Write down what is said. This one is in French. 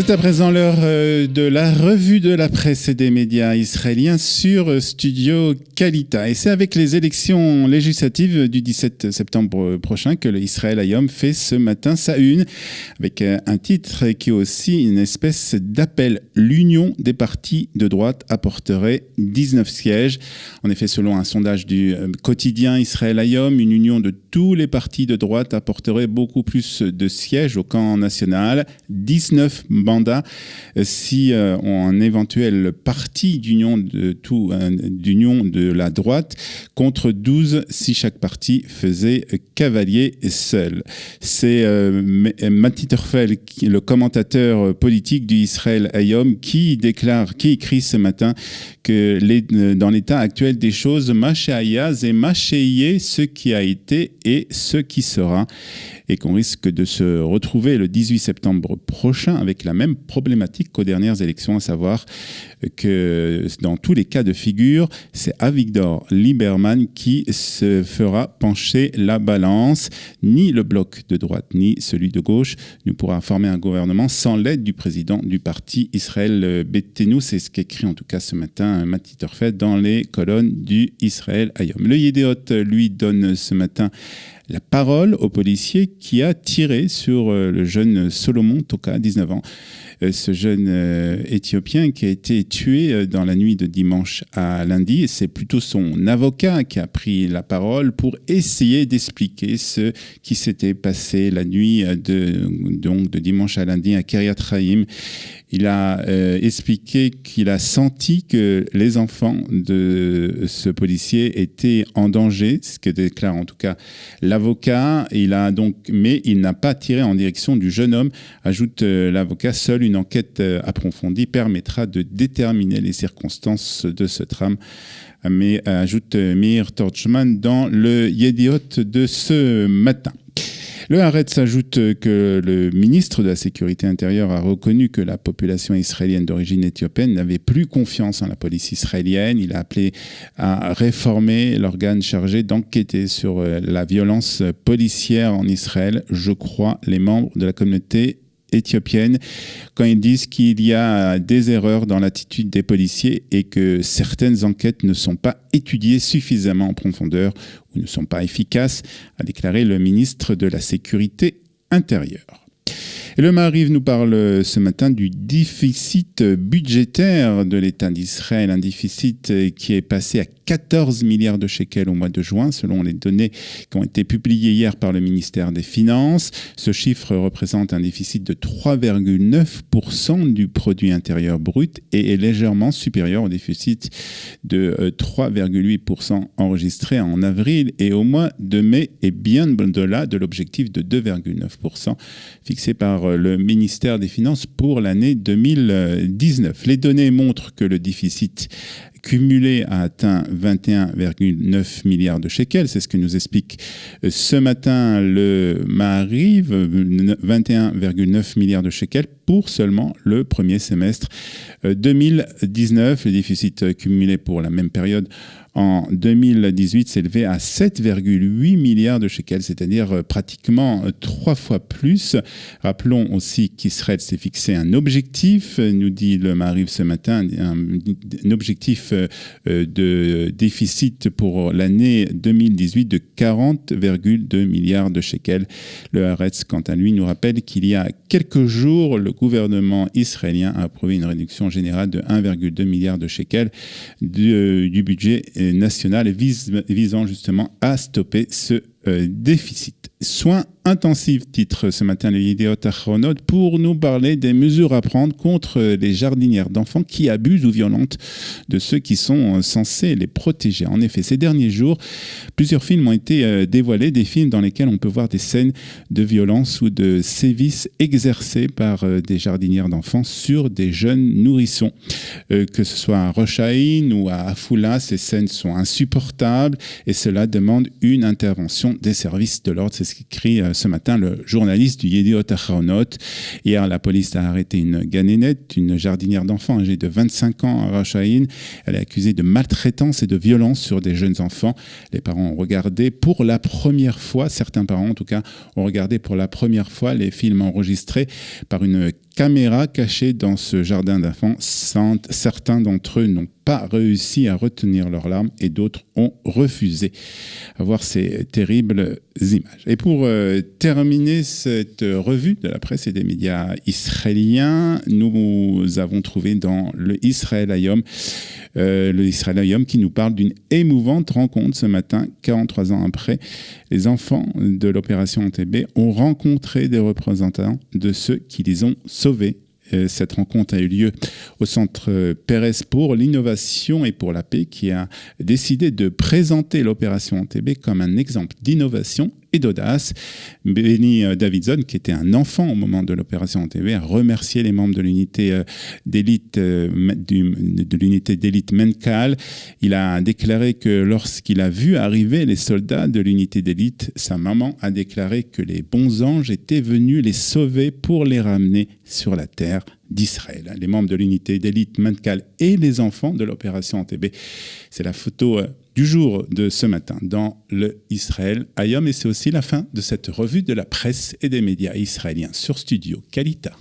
C'est à présent l'heure de la revue de la presse et des médias israéliens sur Studio Kalita. Et c'est avec les élections législatives du 17 septembre prochain que le Israël Hayom fait ce matin sa une, avec un titre qui est aussi une espèce d'appel. L'union des partis de droite apporterait 19 sièges. En effet, selon un sondage du quotidien Israël Hayom, une union de tous les partis de droite apporterait beaucoup plus de sièges au camp national, 19 mandats si un éventuel parti d'union de la droite contre 12 si chaque parti faisait cavalier seul. C'est Matti Torfel, le commentateur politique du Israël Hayom, qui écrit ce matin que dans l'état actuel des choses, Mashéaya et Mashéyé, ce qui a été et ce qui sera, et qu'on risque de se retrouver le 18 septembre prochain avec la même problématique qu'aux dernières élections, à savoir que dans tous les cas de figure, c'est Avigdor Lieberman qui se fera pencher la balance. Ni le bloc de droite, ni celui de gauche ne pourra former un gouvernement sans l'aide du président du parti Israël Beitenu. C'est ce qu'écrit en tout cas ce matin Matti Torfel dans les colonnes du Israël Hayom. Le Yedéot lui donne ce matin la parole au policier qui a tiré sur le jeune Solomon Toka, 19 ans. Ce jeune Éthiopien qui a été tué dans la nuit de dimanche à lundi. C'est plutôt son avocat qui a pris la parole pour essayer d'expliquer ce qui s'était passé la nuit de dimanche à lundi à Kiryat Chaim. Il a expliqué qu'il a senti que les enfants de ce policier étaient en danger, ce que déclare en tout cas l'avocat. Mais il n'a pas tiré en direction du jeune homme, ajoute l'avocat. Seule une enquête approfondie permettra de déterminer les circonstances de ce drame. Mais ajoute Meir Torchman dans le Yedéot de ce matin. Le Haaretz ajoute que le ministre de la Sécurité intérieure a reconnu que la population israélienne d'origine éthiopienne n'avait plus confiance en la police israélienne. Il a appelé à réformer l'organe chargé d'enquêter sur la violence policière en Israël. Je crois les membres de la communauté éthiopienne quand ils disent qu'il y a des erreurs dans l'attitude des policiers et que certaines enquêtes ne sont pas étudiées suffisamment en profondeur ou ne sont pas efficaces, a déclaré le ministre de la Sécurité intérieure. Et le Maariv nous parle ce matin du déficit budgétaire de l'État d'Israël, un déficit qui est passé à 14 milliards de shekels au mois de juin, selon les données qui ont été publiées hier par le ministère des Finances. Ce chiffre représente un déficit de 3,9% du produit intérieur brut et est légèrement supérieur au déficit de 3,8% enregistré en avril et au mois de mai, et bien au-delà de l'objectif de 2,9% fixé par le ministère des Finances pour l'année 2019. Les données montrent que le déficit cumulé a atteint 21,9 milliards de shekels. C'est ce que nous explique ce matin le Maariv, 21,9 milliards de shekels pour seulement le premier semestre 2019. Le déficit cumulé pour la même période en 2018 s'élevait à 7,8 milliards de shekels, c'est-à-dire pratiquement 3 fois plus. Rappelons aussi qu'Israël s'est fixé un objectif, nous dit le Maariv ce matin, un objectif de déficit pour l'année 2018 de 40,2 milliards de shekels. Le Haaretz, quant à lui, nous rappelle qu'il y a quelques jours, le gouvernement israélien a approuvé une réduction générale de 1,2 milliard de shekels du budget national visant justement à stopper ce déficit. Soins intensifs, titre ce matin le Yedéot Ahronot, pour nous parler des mesures à prendre contre les jardinières d'enfants qui abusent ou violentent de ceux qui sont censés les protéger. En effet, ces derniers jours, plusieurs films ont été dévoilés, des films dans lesquels on peut voir des scènes de violence ou de sévices exercés par des jardinières d'enfants sur des jeunes nourrissons. Que ce soit à Rosh Haïn ou à Afula, ces scènes sont insupportables et cela demande une intervention des services de l'ordre. C'est ce qu'écrit ce matin le journaliste du Yedéot Ahronot. Hier, la police a arrêté une ganénette, une jardinière d'enfants âgée de 25 ans à Rosh Haïn. Elle est accusée de maltraitance et de violence sur des jeunes enfants. Les parents ont regardé pour la première fois, certains parents en tout cas, ont regardé pour la première fois les films enregistrés par une caméras cachées dans ce jardin d'enfants. Certains d'entre eux n'ont pas réussi à retenir leurs larmes et d'autres ont refusé à voir ces terribles images. Et pour terminer cette revue de la presse et des médias israéliens, nous avons trouvé dans le Israël Hayom qui nous parle d'une émouvante rencontre ce matin, 43 ans après. Les enfants de l'opération Entebbe ont rencontré des représentants de ceux qui les ont sauvés. Cette rencontre a eu lieu au Centre Pérez pour l'innovation et pour la paix, qui a décidé de présenter l'opération Entebbe comme un exemple d'innovation et d'audace. Benny Davidson, qui était un enfant au moment de l'opération Entebbe, a remercié les membres de l'unité d'élite Menkal. Il a déclaré que lorsqu'il a vu arriver les soldats de l'unité d'élite, sa maman a déclaré que les bons anges étaient venus les sauver pour les ramener sur la terre d'Israël. Les membres de l'unité d'élite Menkal et les enfants de l'opération Entebbe. C'est la photo du jour de ce matin dans le Israël Hayom, et c'est aussi la fin de cette revue de la presse et des médias israéliens sur Studio Kalita.